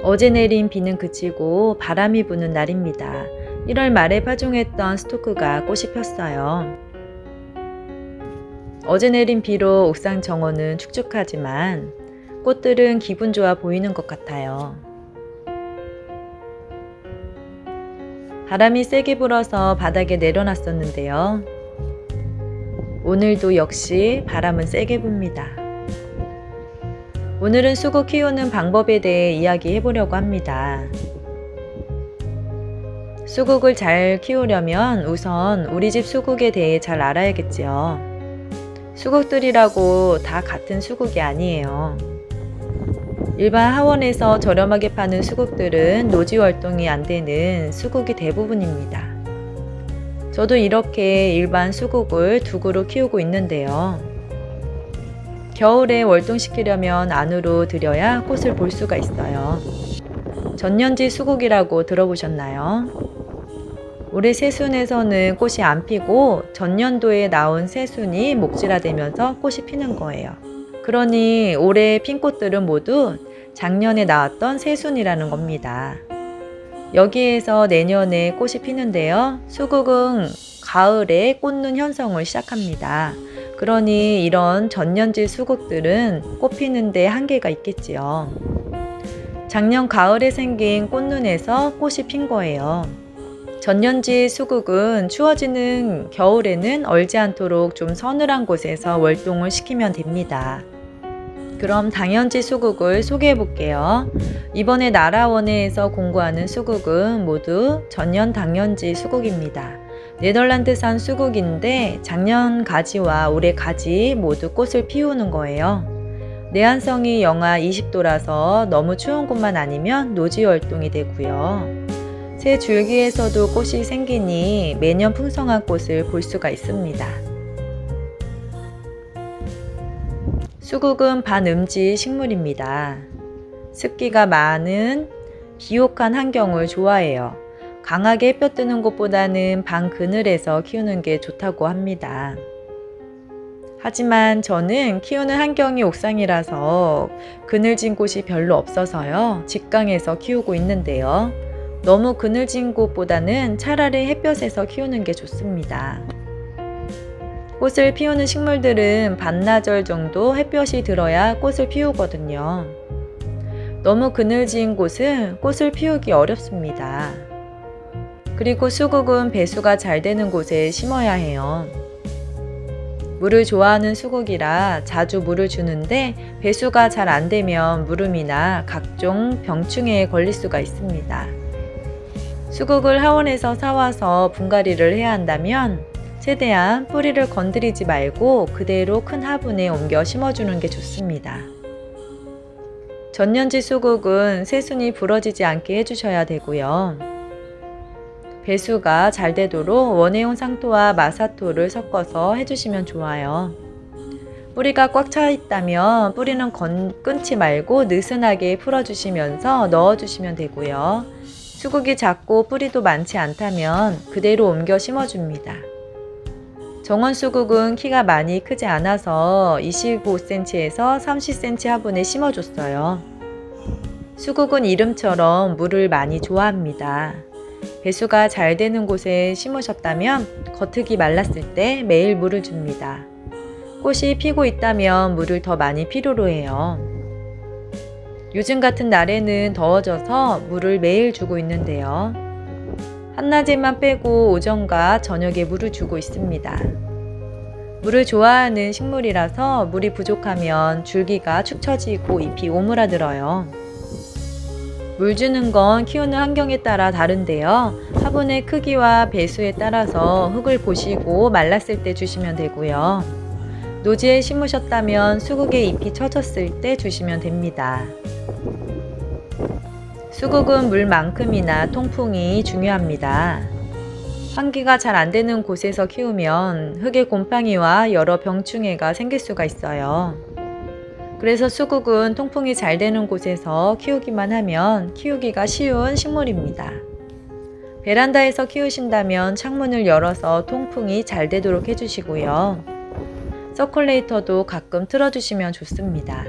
어제 내린 비는 그치고 바람이 부는 날입니다. 1월 말에 파종했던 스토크가 꽃이 폈어요. 어제 내린 비로 옥상 정원은 축축하지만 꽃들은 기분 좋아 보이는 것 같아요. 바람이 세게 불어서 바닥에 내려놨었는데요. 오늘도 역시 바람은 세게 붑니다. 오늘은 수국 키우는 방법에 대해 이야기해 보려고 합니다. 수국을 잘 키우려면 우선 우리 집 수국에 대해 잘 알아야겠지요. 수국들이라고 다 같은 수국이 아니에요. 일반 하원에서 저렴하게 파는 수국들은 노지 활동이 안 되는 수국이 대부분입니다. 저도 이렇게 일반 수국을 두 그루 키우고 있는데요. 겨울에 월동시키려면 안으로 들여야 꽃을 볼 수가 있어요. 전년지 수국이라고 들어보셨나요? 올해 새순에서는 꽃이 안 피고 전년도에 나온 새순이 목질화되면서 꽃이 피는 거예요. 그러니 올해 핀 꽃들은 모두 작년에 나왔던 새순이라는 겁니다. 여기에서 내년에 꽃이 피는데요. 수국은 가을에 꽂는 현상을 시작합니다. 그러니 이런 전년지 수국들은 꽃 피는데 한계가 있겠지요. 작년 가을에 생긴 꽃눈에서 꽃이 핀 거예요. 전년지 수국은 추워지는 겨울에는 얼지 않도록 좀 서늘한 곳에서 월동을 시키면 됩니다. 그럼 당연지 수국을 소개해 볼게요. 이번에 나라원회에서 공구하는 수국은 모두 전년 당연지 수국입니다. 네덜란드산 수국인데 작년 가지와 올해 가지 모두 꽃을 피우는 거예요. 내한성이 영하 20도라서 너무 추운 곳만 아니면 노지 활동이 되고요. 새 줄기에서도 꽃이 생기니 매년 풍성한 꽃을 볼 수가 있습니다. 수국은 반음지 식물입니다. 습기가 많은 비옥한 환경을 좋아해요. 강하게 햇볕 뜨는 곳보다는 반그늘에서 키우는 게 좋다고 합니다. 하지만 저는 키우는 환경이 옥상이라서 그늘진 곳이 별로 없어서요. 직강에서 키우고 있는데요. 너무 그늘진 곳보다는 차라리 햇볕에서 키우는 게 좋습니다. 꽃을 피우는 식물들은 반나절 정도 햇볕이 들어야 꽃을 피우거든요. 너무 그늘진 곳은 꽃을 피우기 어렵습니다. 그리고 수국은 배수가 잘 되는 곳에 심어야 해요. 물을 좋아하는 수국이라 자주 물을 주는데 배수가 잘 안 되면 무름이나 각종 병충해에 걸릴 수가 있습니다. 수국을 하원에서 사와서 분갈이를 해야 한다면 최대한 뿌리를 건드리지 말고 그대로 큰 화분에 옮겨 심어주는 게 좋습니다. 전년지 수국은 새순이 부러지지 않게 해주셔야 되고요. 배수가 잘 되도록 원예용 상토와 마사토를 섞어서 해주시면 좋아요. 뿌리가 꽉 차 있다면 뿌리는 끊지 말고 느슨하게 풀어주시면서 넣어주시면 되고요. 수국이 작고 뿌리도 많지 않다면 그대로 옮겨 심어줍니다. 정원 수국은 키가 많이 크지 않아서 25cm에서 30cm 화분에 심어줬어요. 수국은 이름처럼 물을 많이 좋아합니다. 배수가 잘 되는 곳에 심으셨다면 겉흙이 말랐을 때 매일 물을 줍니다. 꽃이 피고 있다면 물을 더 많이 필요로 해요. 요즘 같은 날에는 더워져서 물을 매일 주고 있는데요. 한낮에만 빼고 오전과 저녁에 물을 주고 있습니다. 물을 좋아하는 식물이라서 물이 부족하면 줄기가 축 처지고 잎이 오므라들어요. 물 주는 건 키우는 환경에 따라 다른데요. 화분의 크기와 배수에 따라서 흙을 보시고 말랐을 때 주시면 되고요. 노지에 심으셨다면 수국에 잎이 처졌을 때 주시면 됩니다. 수국은 물만큼이나 통풍이 중요합니다. 환기가 잘 안 되는 곳에서 키우면 흙의 곰팡이와 여러 병충해가 생길 수가 있어요. 그래서 수국은 통풍이 잘 되는 곳에서 키우기만 하면 키우기가 쉬운 식물입니다. 베란다에서 키우신다면 창문을 열어서 통풍이 잘 되도록 해주시고요. 서큘레이터도 가끔 틀어주시면 좋습니다.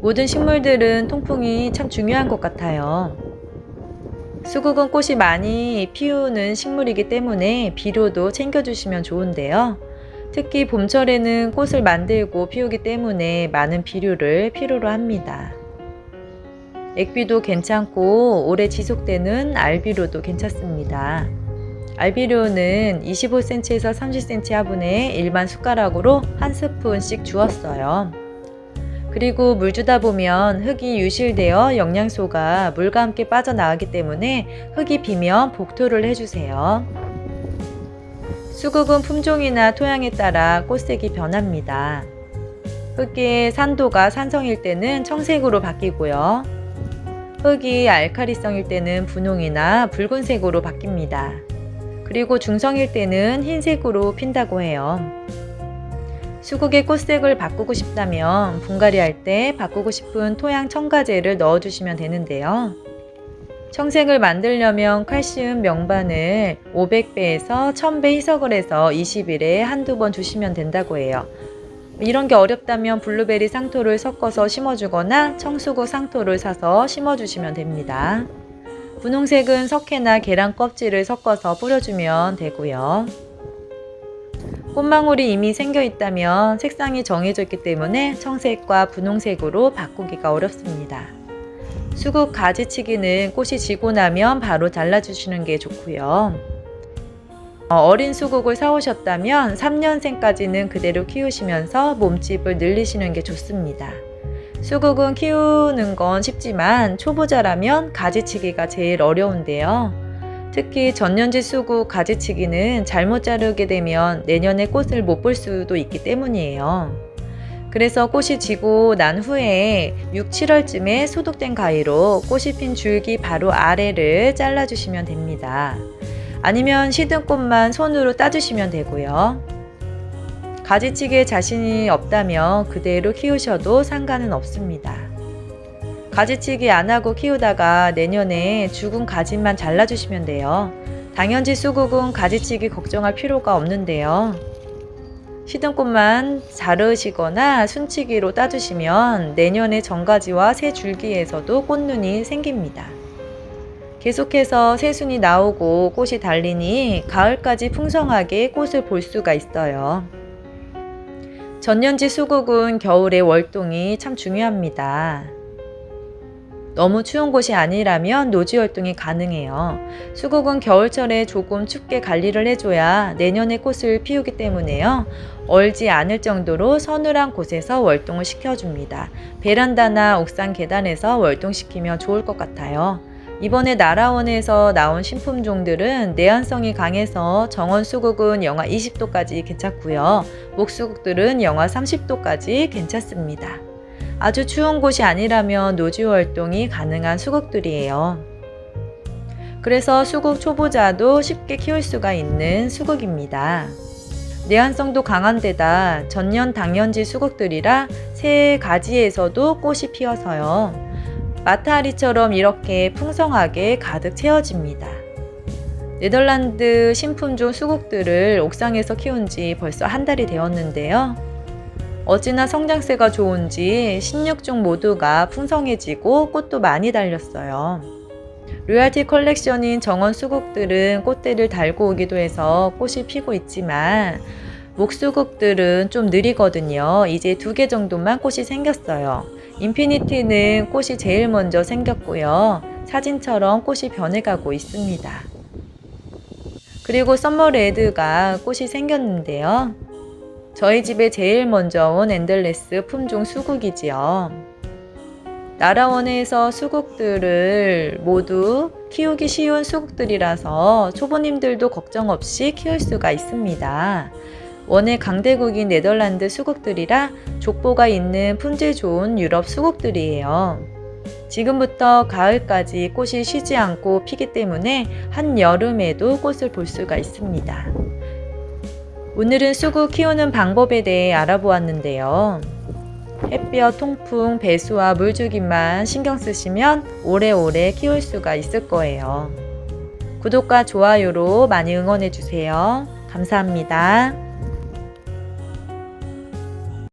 모든 식물들은 통풍이 참 중요한 것 같아요. 수국은 꽃이 많이 피우는 식물이기 때문에 비료도 챙겨주시면 좋은데요. 특히 봄철에는 꽃을 만들고 피우기 때문에 많은 비료를 필요로 합니다. 액비도 괜찮고 오래 지속되는 알비료도 괜찮습니다. 알비료는 25cm에서 30cm 화분에 일반 숟가락으로 한 스푼씩 주었어요. 그리고 물 주다 보면 흙이 유실되어 영양소가 물과 함께 빠져나가기 때문에 흙이 비면 복토를 해주세요. 수국은 품종이나 토양에 따라 꽃색이 변합니다. 흙의 산도가 산성일 때는 청색으로 바뀌고요. 흙이 알칼리성일 때는 분홍이나 붉은색으로 바뀝니다. 그리고 중성일 때는 흰색으로 핀다고 해요. 수국의 꽃색을 바꾸고 싶다면 분갈이 할 때 바꾸고 싶은 토양 첨가제를 넣어주시면 되는데요. 청색을 만들려면 칼슘 명반을 500배에서 1000배 희석을 해서 20일에 한두 번 주시면 된다고 해요. 이런 게 어렵다면 블루베리 상토를 섞어서 심어주거나 청수국 상토를 사서 심어주시면 됩니다. 분홍색은 석회나 계란 껍질을 섞어서 뿌려주면 되고요. 꽃망울이 이미 생겨 있다면 색상이 정해져 있기 때문에 청색과 분홍색으로 바꾸기가 어렵습니다. 수국 가지치기는 꽃이 지고 나면 바로 잘라주시는 게 좋고요. 어린 수국을 사오셨다면 3년생까지는 그대로 키우시면서 몸집을 늘리시는 게 좋습니다. 수국은 키우는 건 쉽지만 초보자라면 가지치기가 제일 어려운데요. 특히 전년지 수국 가지치기는 잘못 자르게 되면 내년에 꽃을 못 볼 수도 있기 때문이에요. 그래서 꽃이 지고 난 후에 6, 7월쯤에 소독된 가위로 꽃이 핀 줄기 바로 아래를 잘라주시면 됩니다. 아니면 시든 꽃만 손으로 따주시면 되고요. 가지치기에 자신이 없다면 그대로 키우셔도 상관은 없습니다. 가지치기 안 하고 키우다가 내년에 죽은 가지만 잘라주시면 돼요. 당연지 수국은 가지치기 걱정할 필요가 없는데요. 시든 꽃만 자르시거나 순치기로 따주시면 내년에 정가지와 새 줄기에서도 꽃눈이 생깁니다. 계속해서 새순이 나오고 꽃이 달리니 가을까지 풍성하게 꽃을 볼 수가 있어요. 전년지 수국은 겨울에 월동이 참 중요합니다. 너무 추운 곳이 아니라면 노지 활동이 가능해요. 수국은 겨울철에 조금 춥게 관리를 해줘야 내년에 꽃을 피우기 때문에요. 얼지 않을 정도로 서늘한 곳에서 월동을 시켜줍니다. 베란다나 옥상 계단에서 월동시키면 좋을 것 같아요. 이번에 나라원에서 나온 신품종들은 내한성이 강해서 정원 수국은 영하 20도까지 괜찮고요. 목수국들은 영하 30도까지 괜찮습니다. 아주 추운 곳이 아니라면 노지 활동이 가능한 수국들이에요. 그래서 수국 초보자도 쉽게 키울 수가 있는 수국입니다. 내한성도 강한 데다 전년 당년지 수국들이라 새 가지에서도 꽃이 피어서요. 마타리처럼 이렇게 풍성하게 가득 채워집니다. 네덜란드 신품종 수국들을 옥상에서 키운 지 벌써 한 달이 되었는데요. 어찌나 성장세가 좋은지 16종 모두가 풍성해지고 꽃도 많이 달렸어요. 로얄티 컬렉션인 정원 수국들은 꽃대를 달고 오기도 해서 꽃이 피고 있지만 목수국들은 좀 느리거든요. 이제 2개 정도만 꽃이 생겼어요. 인피니티는 꽃이 제일 먼저 생겼고요. 사진처럼 꽃이 변해가고 있습니다. 그리고 썸머레드가 꽃이 생겼는데요. 저희 집에 제일 먼저 온 엔들레스 품종 수국이지요. 나라원에서 수국들을 모두 키우기 쉬운 수국들이라서 초보님들도 걱정 없이 키울 수가 있습니다. 원의 강대국인 네덜란드 수국들이라 족보가 있는 품질 좋은 유럽 수국들이에요. 지금부터 가을까지 꽃이 쉬지 않고 피기 때문에 한여름에도 꽃을 볼 수가 있습니다. 오늘은 수국 키우는 방법에 대해 알아보았는데요. 햇볕, 통풍, 배수와 물주기만 신경 쓰시면 오래오래 키울 수가 있을 거예요. 구독과 좋아요로 많이 응원해 주세요. 감사합니다.